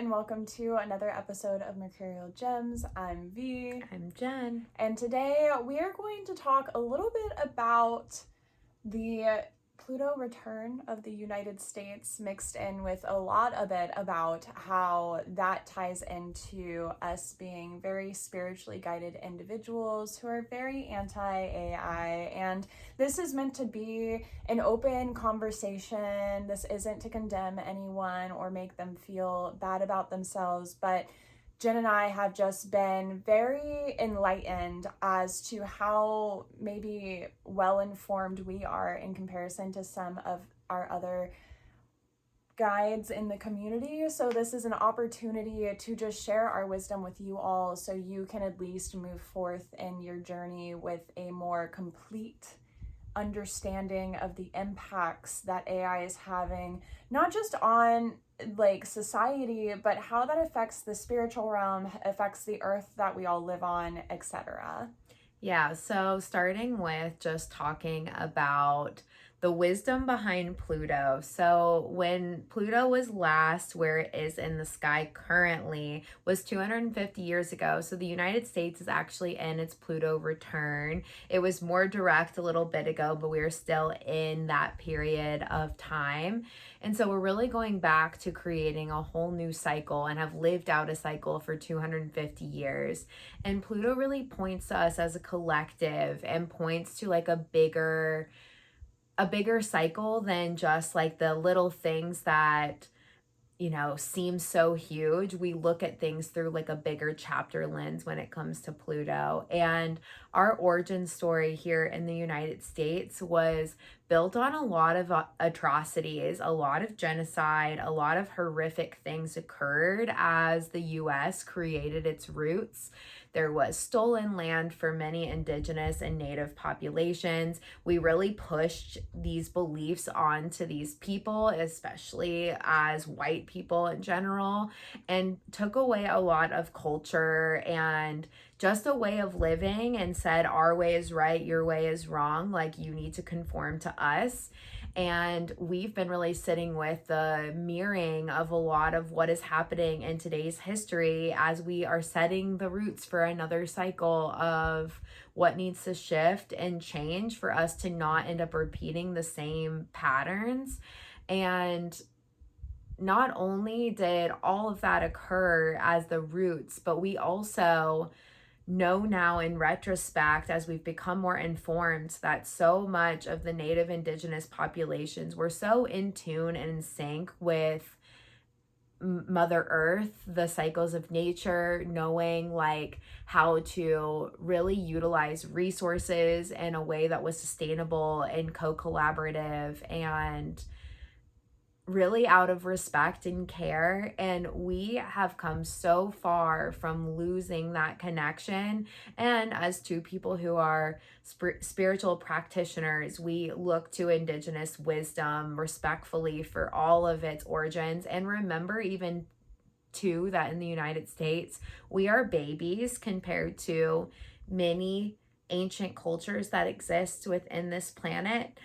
and welcome to another episode of Mercurial Gems. I'm V. I'm Jen. And today we are going to talk a little bit about the Pluto return of the United States, mixed in with a lot of it about how that ties into us being very spiritually guided individuals who are very anti-AI. And this is meant to be an open conversation. This isn't to condemn anyone or make them feel bad about themselves, but Jen and I have just been very enlightened as to how maybe well-informed we are in comparison to some of our other guides in the community. So this is an opportunity to just share our wisdom with you all so you can at least move forth in your journey with a more complete understanding of the impacts that AI is having, not just on like society, but how that affects the spiritual realm, affects the earth that we all live on, etc. Yeah, so starting with just talking about the wisdom behind Pluto. So when Pluto was last where it is in the sky currently was 250 years ago. So the United States is actually in its Pluto return. It was more direct a little bit ago, but we are still in that period of time. And so we're really going back to creating a whole new cycle and have lived out a cycle for 250 years. And Pluto really points to us as a collective and points to like a bigger cycle than just like the little things that seem so huge. We look at things through like a bigger chapter lens when it comes to Pluto. And our origin story here in the United States was built on a lot of atrocities, a lot of genocide, a lot of horrific things occurred as the US created its roots. There was stolen land for many indigenous and native populations. We really pushed these beliefs onto these people, especially as white people in general, and took away a lot of culture and just a way of living and said, our way is right, your way is wrong. Like, you need to conform to us. And we've been really sitting with the mirroring of a lot of what is happening in today's history as we are setting the roots for another cycle of what needs to shift and change for us to not end up repeating the same patterns. And not only did all of that occur as the roots, but we also know now in retrospect, as we've become more informed, that so much of the native indigenous populations were so in tune and in sync with Mother Earth, the cycles of nature, knowing like how to really utilize resources in a way that was sustainable and co-collaborative and really out of respect and care. And we have come so far from losing that connection. And as two people who are spiritual practitioners, we look to indigenous wisdom respectfully for all of its origins. And remember, even too, that in the United States, we are babies compared to many ancient cultures that exist within this planet.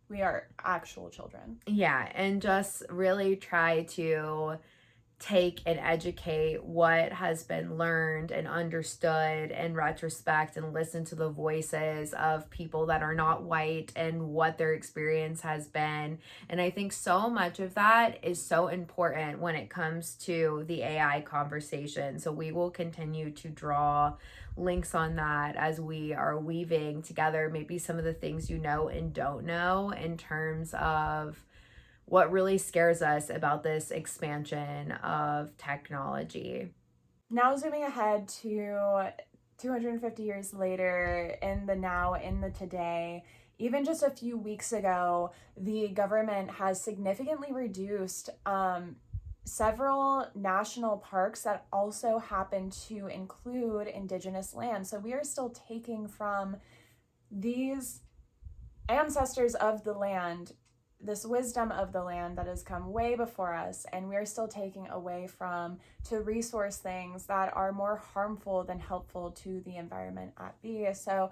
We are actual children. Yeah, and just really try to take and educate what has been learned and understood in retrospect and listen to the voices of people that are not white and what their experience has been. And I think so much of that is so important when it comes to the AI conversation. So we will continue to draw links on that as we are weaving together maybe some of the things you know and don't know in terms of what really scares us about this expansion of technology. Now zooming ahead to 250 years later, in the now, in the today, even just a few weeks ago, the government has significantly reduced several national parks that also happen to include indigenous land. So we are still taking from these ancestors of the land this wisdom of the land that has come way before us, and we're still taking away from to resource things that are more harmful than helpful to the environment at B. So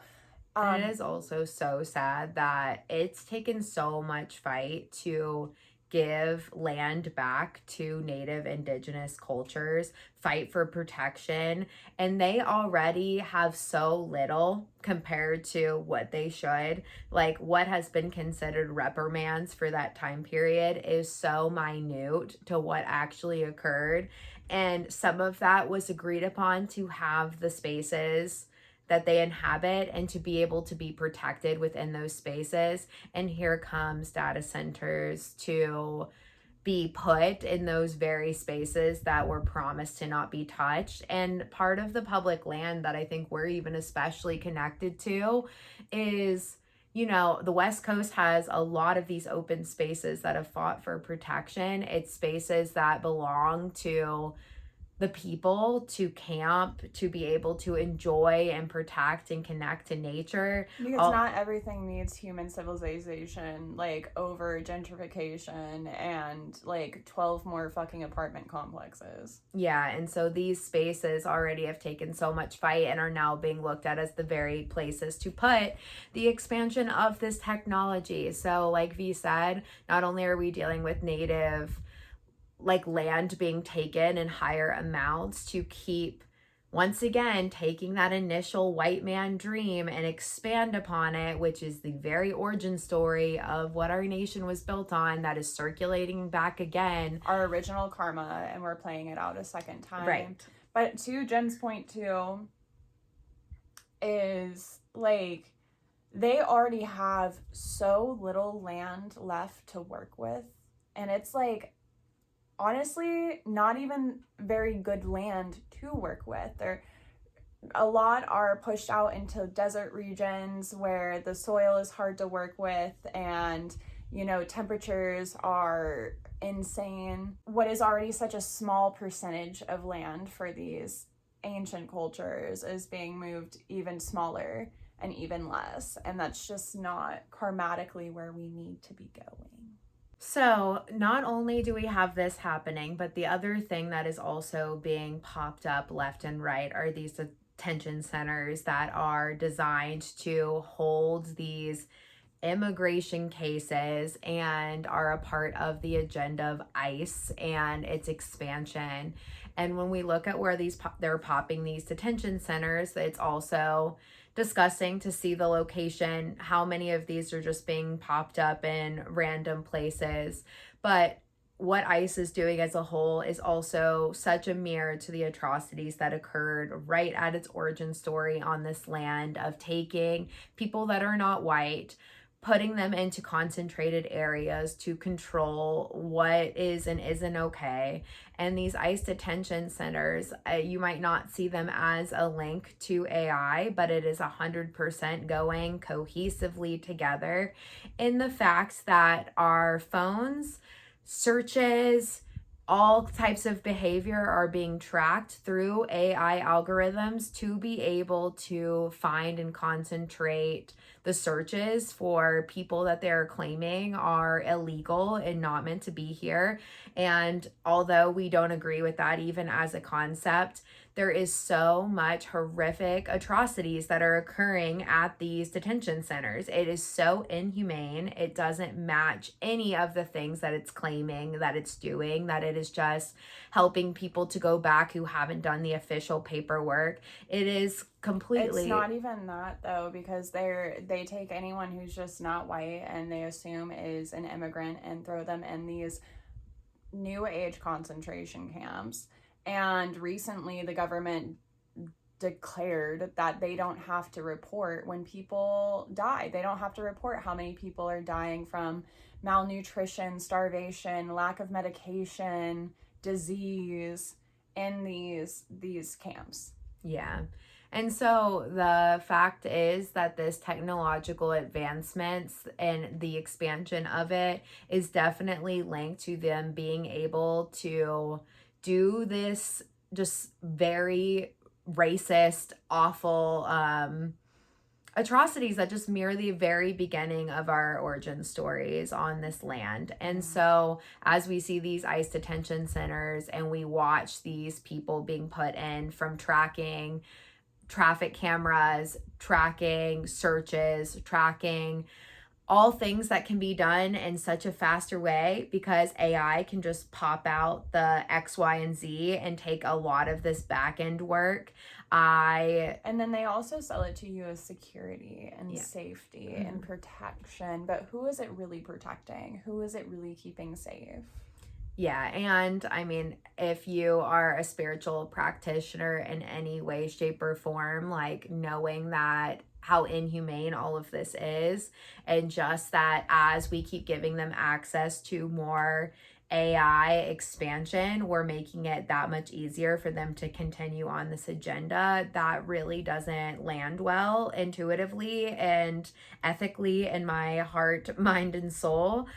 And it is also so sad that it's taken so much fight to give land back to Native Indigenous cultures, fight for protection, and they already have so little compared to what they should. Like, what has been considered reprimands for that time period is so minute to what actually occurred. And some of that was agreed upon to have the spaces that they inhabit and to be able to be protected within those spaces. And here comes data centers to be put in those very spaces that were promised to not be touched. And part of the public land that I think we're even especially connected to is, you know, the West Coast has a lot of these open spaces that have fought for protection. It's spaces that belong to the people to camp, to be able to enjoy and protect and connect to nature. Because not everything needs human civilization, like over gentrification and like 12 more fucking apartment complexes. Yeah, and so these spaces already have taken so much fight and are now being looked at as the very places to put the expansion of this technology. So like V said, not only are we dealing with native like land being taken in higher amounts to keep, once again, taking that initial white man dream and expand upon it, which is the very origin story of what our nation was built on, that is circulating back again. Our original karma, and we're playing it out a second time. Right. But to Jen's point too, is like they already have so little land left to work with. And it's like, honestly, not even very good land to work with. A lot are pushed out into desert regions where the soil is hard to work with and, you know, temperatures are insane. What is already such a small percentage of land for these ancient cultures is being moved even smaller and even less. And that's just not karmatically where we need to be going. So not only do we have this happening, but the other thing that is also being popped up left and right are these detention centers that are designed to hold these immigration cases and are a part of the agenda of ICE and its expansion. And when we look at where they're popping these detention centers, it's also disgusting to see the location, how many of these are just being popped up in random places. But what ICE is doing as a whole is also such a mirror to the atrocities that occurred right at its origin story on this land of taking people that are not white, putting them into concentrated areas to control what is and isn't okay. And these ICE detention centers, you might not see them as a link to AI, but it is 100% going cohesively together in the fact that our phones, searches, all types of behavior are being tracked through AI algorithms to be able to find and concentrate the searches for people that they're claiming are illegal and not meant to be here. And although we don't agree with that, even as a concept, there is so much horrific atrocities that are occurring at these detention centers. It is so inhumane. It doesn't match any of the things that it's claiming that it's doing, that it is just helping people to go back who haven't done the official paperwork. It is completely... It's not even that, though, because they take anyone who's just not white and they assume is an immigrant and throw them in these new age concentration camps. And recently the government declared that they don't have to report when people die. They don't have to report how many people are dying from malnutrition, starvation, lack of medication, disease in these camps. Yeah. And so the fact is that this technological advancements and the expansion of it is definitely linked to them being able to do this just very racist, awful atrocities that just mirror the very beginning of our origin stories on this land. And so as we see these ICE detention centers and we watch these people being put in from tracking traffic cameras, tracking searches, tracking all things that can be done in such a faster way because AI can just pop out the X, Y, and Z and take a lot of this back end work. And then they also sell it to you as security and safety and protection. But who is it really protecting? Who is it really keeping safe? Yeah, and I mean, if you are a spiritual practitioner in any way, shape, or form, like knowing that how inhumane all of this is, and just that as we keep giving them access to more AI expansion, we're making it that much easier for them to continue on this agenda that really doesn't land well intuitively and ethically in my heart, mind, and soul.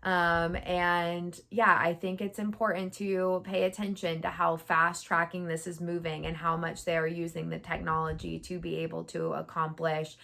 And yeah, I think it's important to pay attention to how fast tracking this is moving and how much they are using the technology to be able to accomplish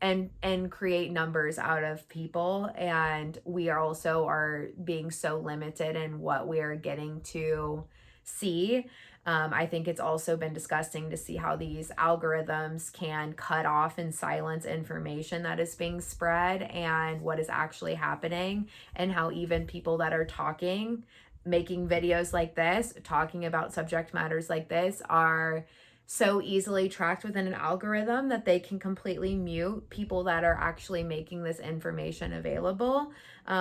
and create numbers out of people. And we are also are being so limited in what we are getting to see. I think it's also been disgusting to see how these algorithms can cut off and silence information that is being spread and what is actually happening, and how even people that are talking, making videos like this, talking about subject matters like this, are so easily tracked within an algorithm that they can completely mute people that are actually making this information available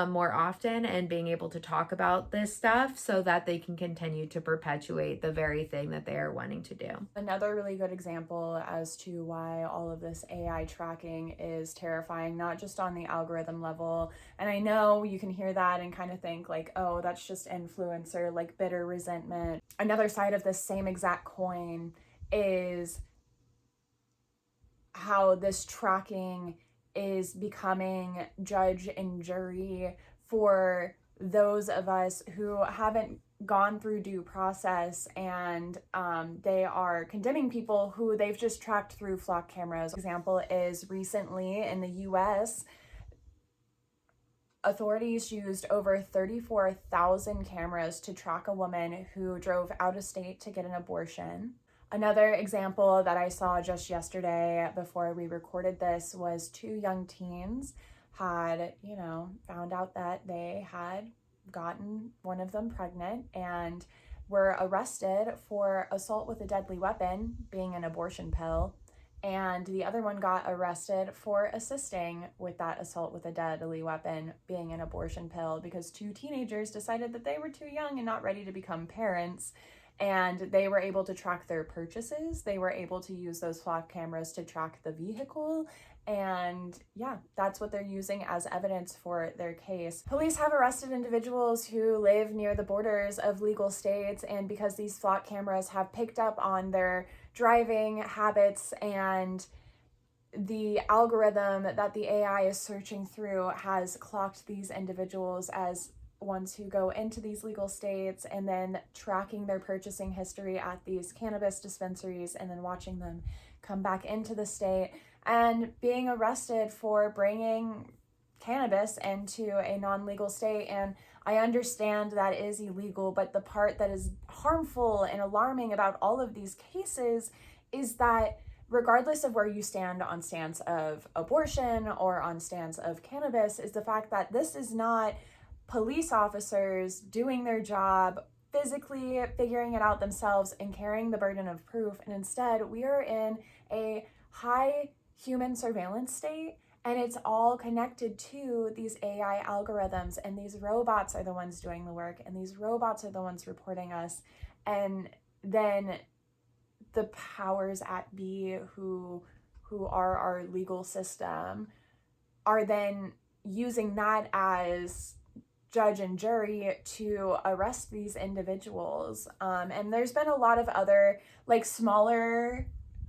more often and being able to talk about this stuff so that they can continue to perpetuate the very thing that they are wanting to do. Another really good example as to why all of this AI tracking is terrifying, not just on the algorithm level. And I know you can hear that and kind of think like, oh, that's just influencer, like bitter resentment. Another side of this same exact coin is how this tracking is becoming judge and jury for those of us who haven't gone through due process, and they are condemning people who they've just tracked through flock cameras. Example is recently in the US, authorities used over 34,000 cameras to track a woman who drove out of state to get an abortion. Another example that I saw just yesterday before we recorded this was two young teens had, found out that they had gotten one of them pregnant and were arrested for assault with a deadly weapon, being an abortion pill. And the other one got arrested for assisting with that assault with a deadly weapon, being an abortion pill, because two teenagers decided that they were too young and not ready to become parents. And they were able to track their purchases. They were able to use those flock cameras to track the vehicle. And yeah, that's what they're using as evidence for their case. Police have arrested individuals who live near the borders of legal states, and because these flock cameras have picked up on their driving habits and the algorithm that the AI is searching through has clocked these individuals as ones who go into these legal states and then tracking their purchasing history at these cannabis dispensaries and then watching them come back into the state and being arrested for bringing cannabis into a non-legal state. And I understand that is illegal, but the part that is harmful and alarming about all of these cases is that regardless of where you stand on stance of abortion or on stance of cannabis, is the fact that this is not police officers doing their job, physically figuring it out themselves and carrying the burden of proof. And instead, we are in a high human surveillance state, and it's all connected to these AI algorithms, and these robots are the ones doing the work, and these robots are the ones reporting us. And then the powers at be who are our legal system are then using that as judge and jury to arrest these individuals. And there's been a lot of other like smaller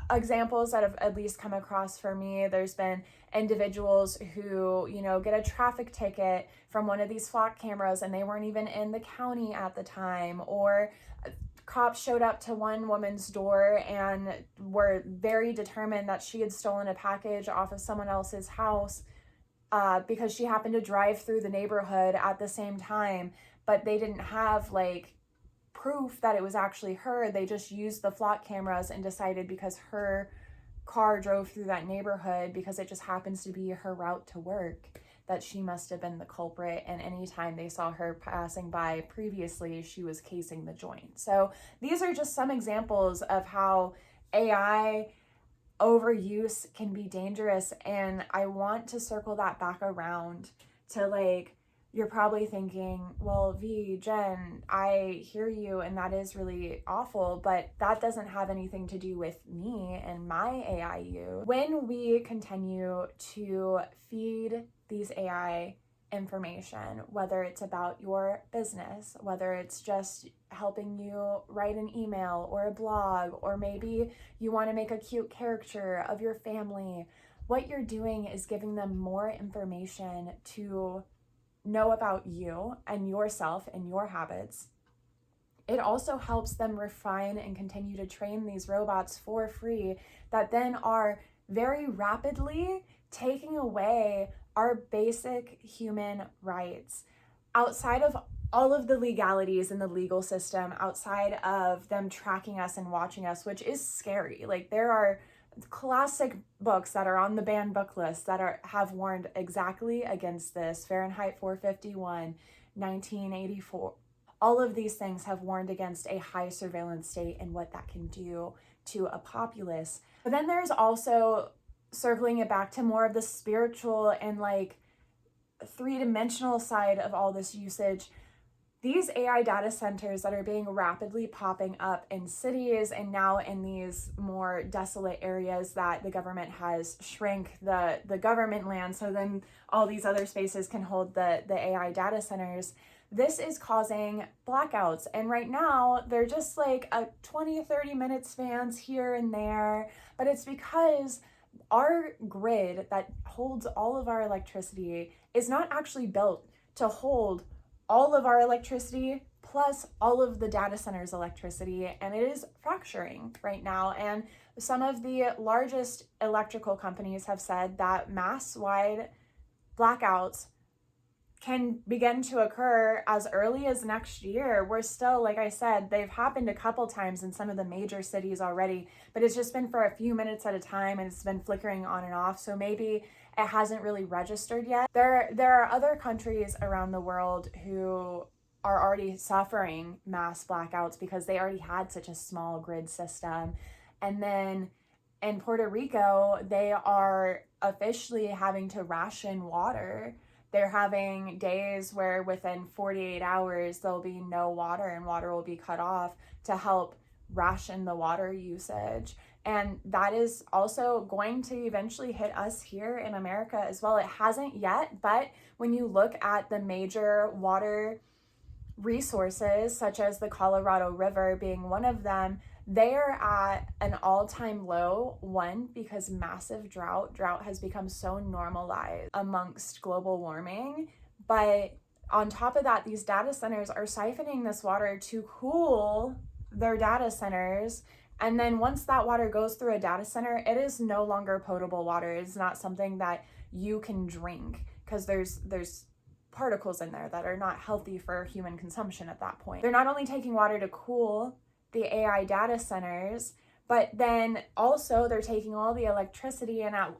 examples that have at least come across for me. There's been individuals who, get a traffic ticket from one of these flock cameras and they weren't even in the county at the time, or cops showed up to one woman's door and were very determined that she had stolen a package off of someone else's house because she happened to drive through the neighborhood at the same time, but they didn't have like proof that it was actually her. They just used the flock cameras and decided because her car drove through that neighborhood, because it just happens to be her route to work, that she must have been the culprit, and anytime they saw her passing by previously, she was casing the joint. So these are just some examples of how AI overuse can be dangerous, and I want to circle that back around to, like, you're probably thinking, well, Jen, I hear you, and that is really awful, but that doesn't have anything to do with me and my AI use. When we continue to feed these AI information, whether it's about your business, whether it's just helping you write an email or a blog, or maybe you want to make a cute caricature of your family, what you're doing is giving them more information to know about you and yourself and your habits. It also helps them refine and continue to train these robots for free that then are very rapidly taking away our basic human rights. Outside of all of the legalities in the legal system, outside of them tracking us and watching us, which is scary. Like, there are classic books that are on the banned book list that have warned exactly against this. Fahrenheit 451, 1984. All of these things have warned against a high surveillance state and what that can do to a populace. But then there's also, circling it back to more of the spiritual and like three-dimensional side of all this usage. These AI data centers that are being rapidly popping up in cities and now in these more desolate areas that the government has shrank the government land, so then all these other spaces can hold the AI data centers. This is causing blackouts. And right now, they're just like a 20-30 minute spans here and there. But it's because our grid that holds all of our electricity is not actually built to hold all of our electricity plus all of the data centers' electricity, and it is fracturing right now. And some of the largest electrical companies have said that mass-wide blackouts can begin to occur as early as next year. We're still, like I said, they've happened a couple times in some of the major cities already, but it's just been for a few minutes at a time, and it's been flickering on and off. So maybe it hasn't really registered yet. There are other countries around the world who are already suffering mass blackouts because they already had such a small grid system. And then in Puerto Rico, they are officially having to ration water. They're having days where within 48 hours, there'll be no water and water will be cut off to help ration the water usage. And that is also going to eventually hit us here in America as well. It hasn't yet, but when you look at the major water resources, such as the Colorado River being one of them, they are at an all-time low. One, because massive drought has become so normalized amongst global warming. But on top of that, these data centers are siphoning this water to cool their data centers. And then once that water goes through a data center, it is no longer potable water. It's not something that you can drink because there's particles in there that are not healthy for human consumption at that point. They're not only taking water to cool the AI data centers, but then also they're taking all the electricity, and at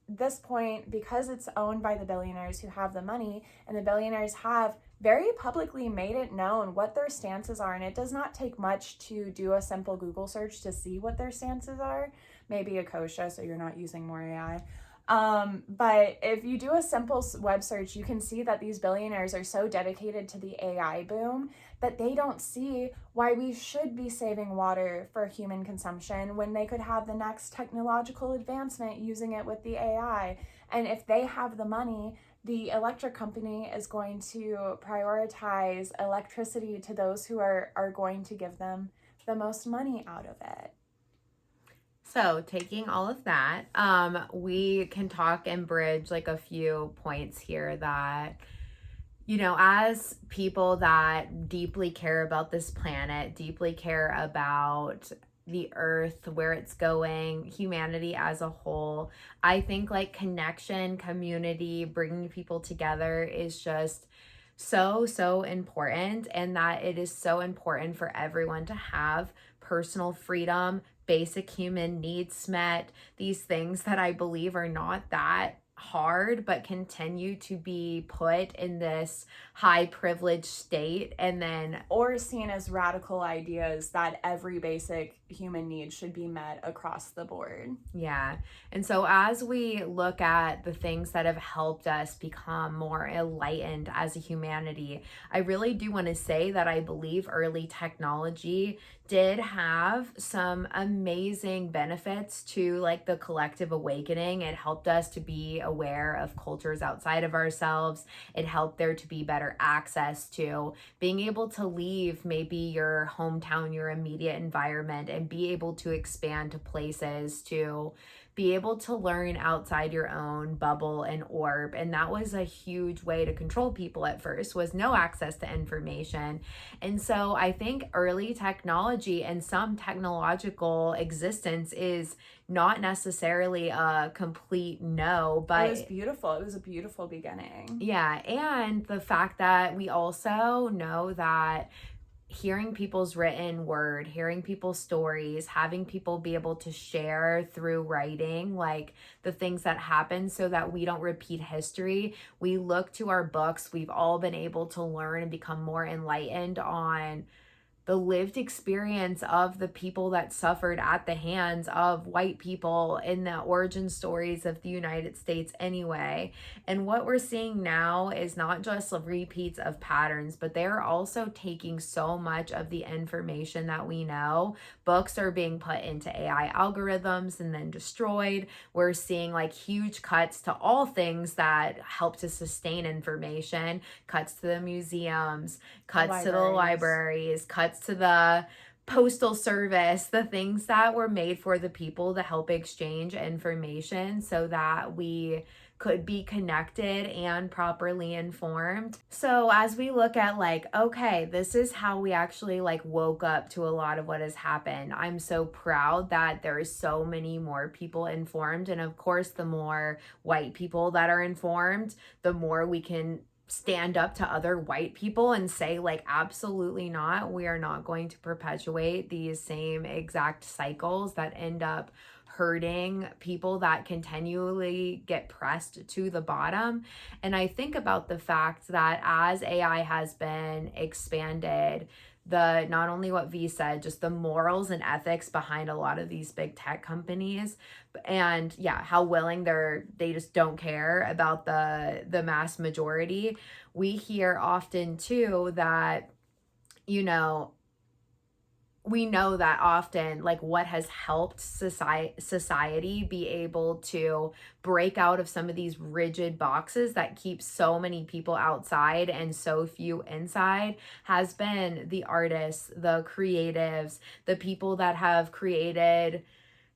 this point, because it's owned by the billionaires who have the money, and the billionaires have very publicly made it known what their stances are, and it does not take much to do a simple Google search to see what their stances are. Maybe a Kosha, so you're not using more AI. But if you do a simple web search, you can see that these billionaires are so dedicated to the AI boom that they don't see why we should be saving water for human consumption when they could have the next technological advancement using it with the AI. And if they have the money, the electric company is going to prioritize electricity to those who are going to give them the most money out of it. So taking all of that, we can talk and bridge like a few points here that, you know, as people that deeply care about this planet, deeply care about the earth, where it's going, humanity as a whole, I think like connection, community, bringing people together is just so important, and that it is so important for everyone to have personal freedom, basic human needs met, these things that I believe are not that hard but continue to be put in this high privilege state, and then or seen as radical ideas that every basic human need should be met across the board. yeah. And so as we look at the things that have helped us become more enlightened as a humanity, I really do want to say that I believe early technology did have some amazing benefits to like the collective awakening. It helped us to be aware of cultures outside of ourselves. It helped there to be better access to being able to leave maybe your hometown, your immediate environment, and be able to expand to places, to be able to learn outside your own bubble and orb. And that was a huge way to control people at first, was no access to information. And so I think early technology and some technological existence is not necessarily a complete no, but it was beautiful. It was a beautiful beginning. yeah. And the fact that we also know that hearing people's written word, hearing people's stories, having people be able to share through writing, like the things that happen so that we don't repeat history. We look to our books. We've all been able to learn and become more enlightened on the lived experience of the people that suffered at the hands of white people in the origin stories of the United States anyway. And what we're seeing now is not just repeats of patterns, but they're also taking so much of the information that we know. Books are being put into AI algorithms and then destroyed. We're seeing like huge cuts to all things that help to sustain information, cuts to the museums, cuts to the libraries, cuts to the postal service, the things that were made for the people to help exchange information so that we could be connected and properly informed. So as we look at like, okay, this is how we actually like woke up to a lot of what has happened. I'm so proud that there is so many more people informed. And of course, the more white people that are informed, the more we can stand up to other white people and say like, absolutely not, we are not going to perpetuate these same exact cycles that end up hurting people that continually get pressed to the bottom. And I think about the fact that as AI has been expanded, the not only what V said, just the morals and ethics behind a lot of these big tech companies, and yeah, how willing they just don't care about the mass majority. We hear often too that, you know, we know that often like what has helped society be able to break out of some of these rigid boxes that keep so many people outside and so few inside has been the artists, the creatives, the people that have created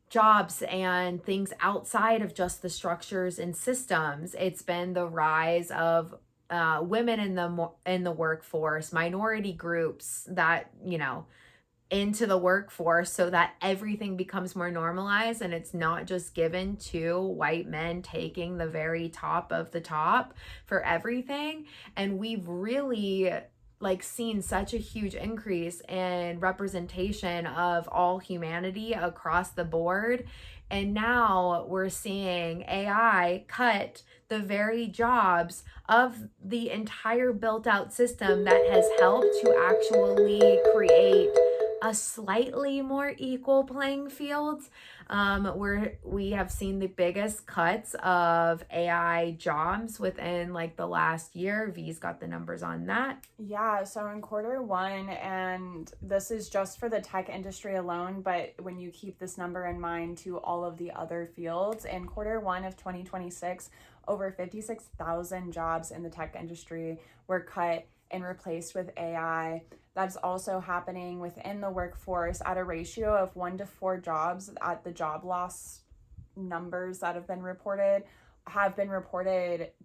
jobs and things outside of just the structures and systems. It's been the rise of women in the workforce, minority groups that, you know, into the workforce so that everything becomes more normalized and it's not just given to white men taking the very top of the top for everything. And we've really like seen such a huge increase in representation of all humanity across the board. And now we're seeing AI cut the very jobs of the entire built out system that has helped to actually create a slightly more equal playing field, where we have seen the biggest cuts of AI jobs within like the last year. V's got the numbers on that. Yeah, so in Q1, and this is just for the tech industry alone, but when you keep this number in mind to all of the other fields, in Q1 of 2026, over 56,000 jobs in the tech industry were cut and replaced with AI. That's also happening within the workforce at a ratio of 1 to 4 jobs. At the job loss numbers that have been reported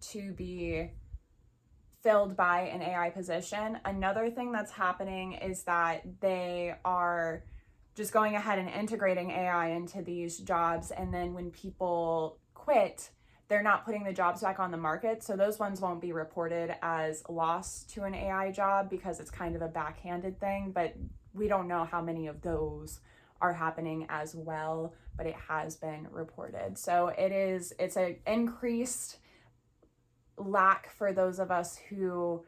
to be filled by an AI position. Another thing that's happening is that they are just going ahead and integrating AI into these jobs, and then when people quit, they're not putting the jobs back on the market. So those ones won't be reported as loss to an AI job because it's kind of a backhanded thing, but we don't know how many of those are happening as well, but it has been reported. So it's an increased lack for those of us who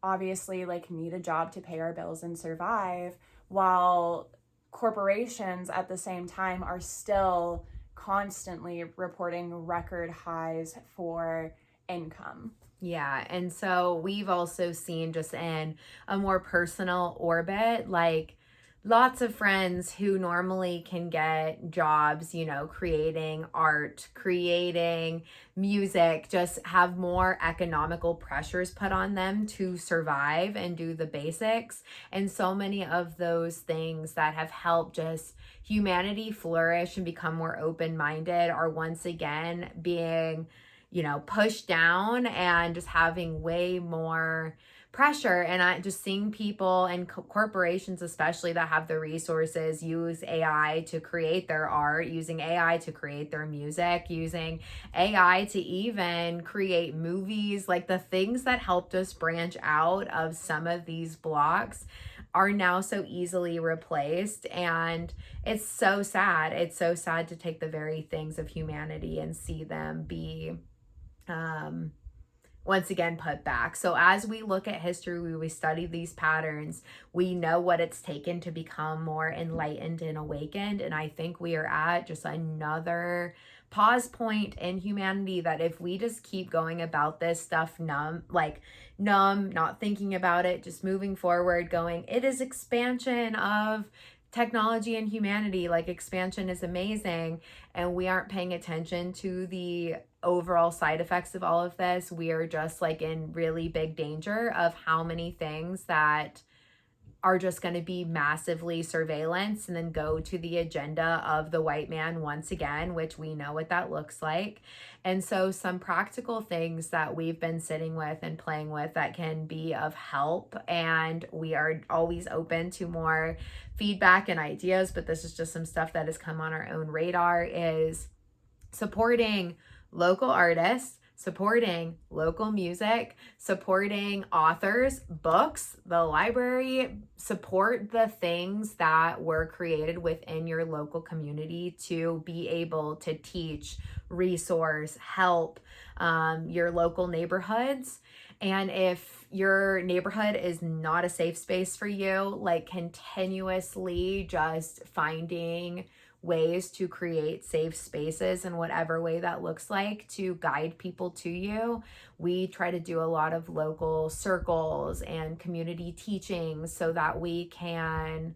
obviously like need a job to pay our bills and survive, while corporations at the same time are still constantly reporting record highs for income. Yeah, and so we've also seen just in a more personal orbit, like lots of friends who normally can get jobs, you know, creating art, creating music, just have more economical pressures put on them to survive and do the basics. And so many of those things that have helped just humanity flourish and become more open-minded are once again being, you know, pushed down and just having way more pressure. And I just seeing people and corporations especially that have the resources use AI to create their art, using AI to create their music, using AI to even create movies, like the things that helped us branch out of some of these blocks are now so easily replaced. And it's so sad. It's so sad to take the very things of humanity and see them be once again put back. So as we look at history, we study these patterns, we know what it's taken to become more enlightened and awakened. And I think we are at just another pause point in humanity that if we just keep going about this stuff numb, not thinking about it, just moving forward, going, it is expansion of technology and humanity, like expansion is amazing, and we aren't paying attention to the overall side effects of all of this, we are just like in really big danger of how many things that are just going to be massively surveillance and then go to the agenda of the white man once again, which we know what that looks like. And so some practical things that we've been sitting with and playing with that can be of help, and we are always open to more feedback and ideas, but this is just some stuff that has come on our own radar, is supporting local artists, supporting local music, supporting authors, books, the library, support the things that were created within your local community to be able to teach, resource, help your local neighborhoods. And if your neighborhood is not a safe space for you, like continuously just finding ways to create safe spaces in whatever way that looks like to guide people to you. We try to do a lot of local circles and community teachings so that we can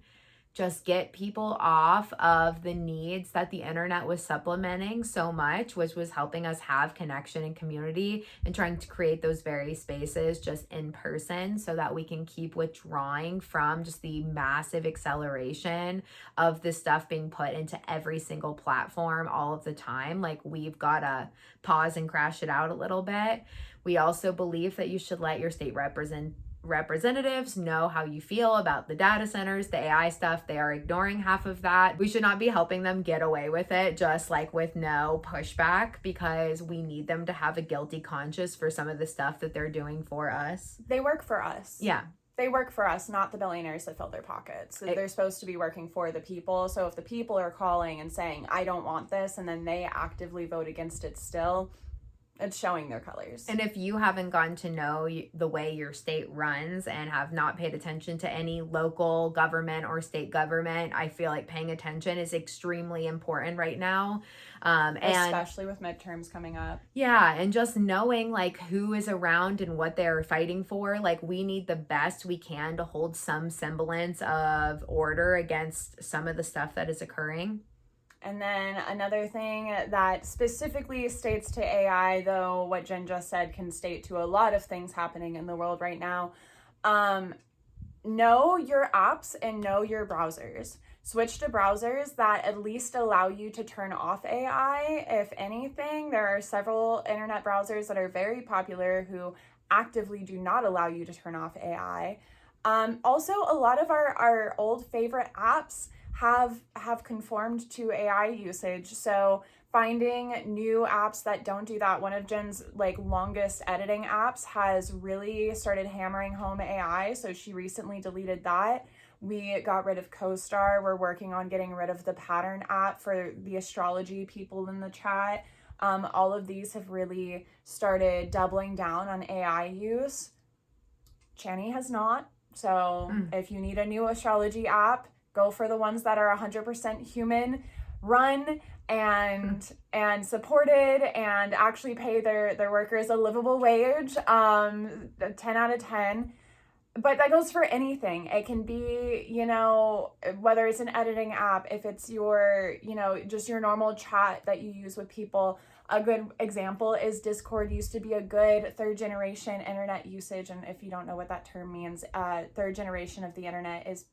just get people off of the needs that the internet was supplementing so much, which was helping us have connection and community, and trying to create those very spaces just in person so that we can keep withdrawing from just the massive acceleration of this stuff being put into every single platform all of the time. Like, we've got to pause and crash it out a little bit. We also believe that you should let your state representatives know how you feel about the data centers, the AI stuff. They are ignoring half of that. We should not be helping them get away with it, just like with no pushback, because we need them to have a guilty conscience for some of the stuff that they're doing for us. They work for us. Yeah. They work for us, not the billionaires that fill their pockets. They're supposed to be working for the people. So if the people are calling and saying, I don't want this, and then they actively vote against it still, it's showing their colors. And if you haven't gotten to know the way your state runs and have not paid attention to any local government or state government, I feel like paying attention is extremely important right now. And especially with midterms coming up. Yeah, and just knowing like who is around and what they're fighting for. Like, we need the best we can to hold some semblance of order against some of the stuff that is occurring. And then another thing that specifically states to AI, though what Jen just said can state to a lot of things happening in the world right now, know your apps and know your browsers. Switch to browsers that at least allow you to turn off AI. If anything, there are several internet browsers that are very popular who actively do not allow you to turn off AI. Also, a lot of our old favorite apps have conformed to AI usage. So finding new apps that don't do that. One of Jen's like longest editing apps has really started hammering home AI. So she recently deleted that. We got rid of CoStar. We're working on getting rid of the Pattern app for the astrology people in the chat. All of these have really started doubling down on AI use. Chani has not. So if you need a new astrology app, go for the ones that are 100% human run and supported and actually pay their workers a livable wage. 10 out of 10. But that goes for anything. It can be, you know, whether it's an editing app, if it's your, you know, just your normal chat that you use with people. A good example is Discord used to be a good third generation internet usage. And if you don't know what that term means, third generation of the internet is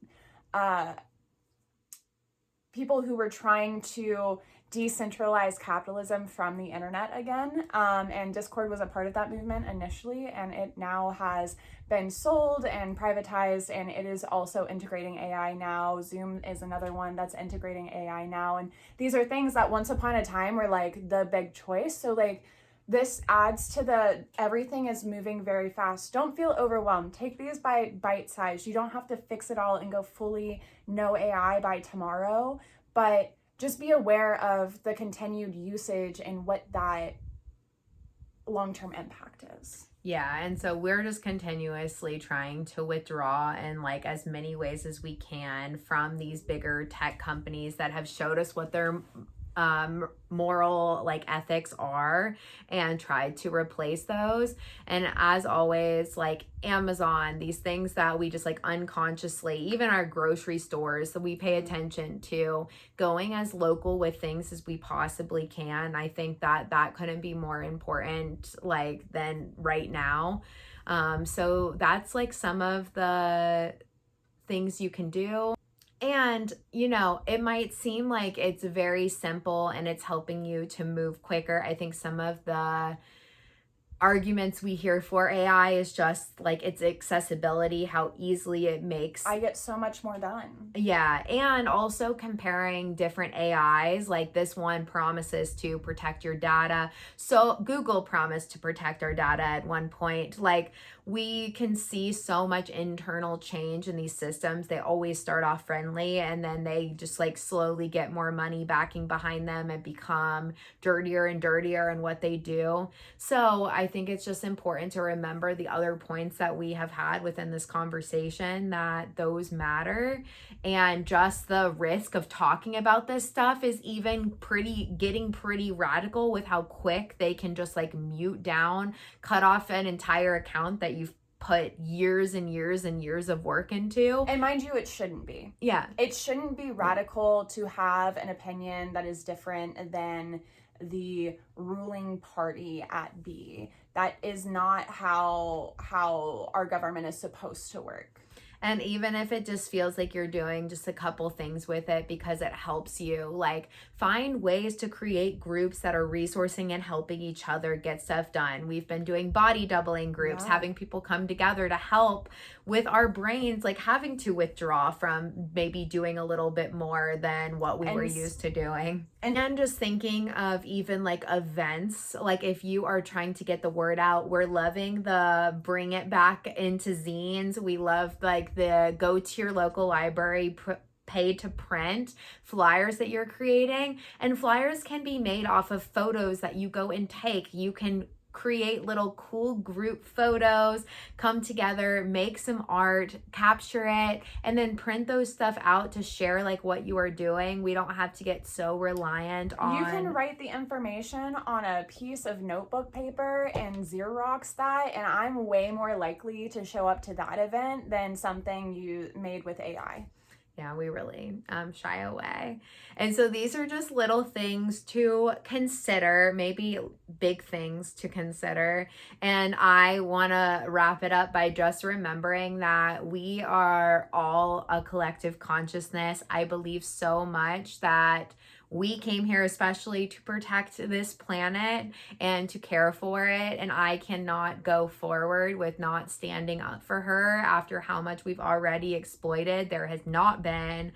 people who were trying to decentralize capitalism from the internet again. And Discord was a part of that movement initially, and it now has been sold and privatized, and it is also integrating AI now. Zoom is another one that's integrating AI now. And these are things that once upon a time were like the big choice. So like this adds to the everything is moving very fast. Don't feel overwhelmed. Take these by bite size. You don't have to fix it all and go fully no AI by tomorrow, but just be aware of the continued usage and what that long-term impact is. Yeah, and so we're just continuously trying to withdraw in like as many ways as we can from these bigger tech companies that have showed us what their moral like ethics are and tried to replace those. And as always, like Amazon, these things that we just like unconsciously, even our grocery stores, that we pay attention to, going as local with things as we possibly can. I think that couldn't be more important like than right now. So that's like some of the things you can do. And, you know, it might seem like it's very simple and it's helping you to move quicker. I think some of the arguments we hear for AI is just like its accessibility, how easily it makes. I get so much more done. Yeah, and also comparing different AIs, like this one promises to protect your data. So Google promised to protect our data at one point. Like we can see so much internal change in these systems. They always start off friendly and then they just like slowly get more money backing behind them and become dirtier and dirtier in what they do. So I think it's just important to remember the other points that we have had within this conversation, that those matter. And just the risk of talking about this stuff is even getting pretty radical with how quick they can just like mute down, cut off an entire account that you've put years and years and years of work into. And mind you, it shouldn't be. Yeah. It shouldn't be radical to have an opinion that is different than the ruling party at B. That is not how our government is supposed to work. And even if it just feels like you're doing just a couple things with it because it helps you, like find ways to create groups that are resourcing and helping each other get stuff done. We've been doing body doubling groups, having people come together to help with our brains, like having to withdraw from maybe doing a little bit more than what we were used to doing. And then just thinking of even like events, like if you are trying to get the word out, we're loving the bring it back into zines. We love like the go to your local library, pay to print flyers that you're creating. And flyers can be made off of photos that you go and take. You can create little cool group photos, come together, make some art, capture it, and then print those stuff out to share like what you are doing. We don't have to get so reliant on... You can write the information on a piece of notebook paper and Xerox that, and I'm way more likely to show up to that event than something you made with AI. Yeah, we really shy away. And so these are just little things to consider, maybe big things to consider. And I want to wrap it up by just remembering that we are all a collective consciousness. I believe so much that we came here especially to protect this planet and to care for it. And I cannot go forward with not standing up for her after how much we've already exploited. There has not been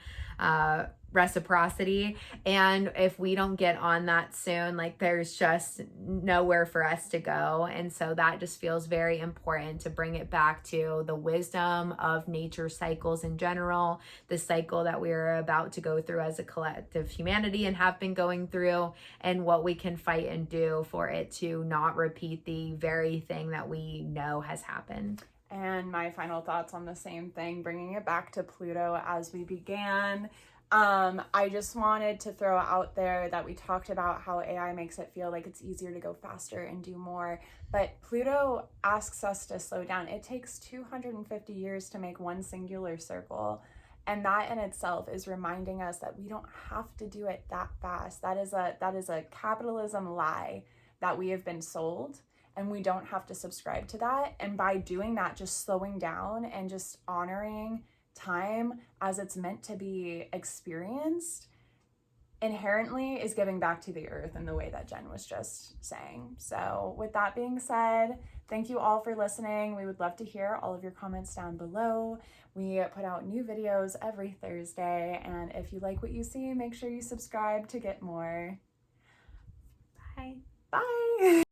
reciprocity, and if we don't get on that soon, like there's just nowhere for us to go. And so that just feels very important to bring it back to the wisdom of nature cycles in general, the cycle that we're about to go through as a collective humanity and have been going through, and what we can fight and do for it to not repeat the very thing that we know has happened. And my final thoughts on the same thing, bringing it back to Pluto as we began. I just wanted to throw out there that we talked about how AI makes it feel like it's easier to go faster and do more, but Pluto asks us to slow down. It takes 250 years to make one singular circle, and that in itself is reminding us that we don't have to do it that fast. That is a capitalism lie that we have been sold, and we don't have to subscribe to that. And by doing that, just slowing down and just honoring time as it's meant to be experienced inherently is giving back to the earth in the way that Jen was just saying. So with that being said, thank you all for listening. We would love to hear all of your comments down below. We put out new videos every Thursday, and if you like what you see, make sure you subscribe to get more. Bye. Bye.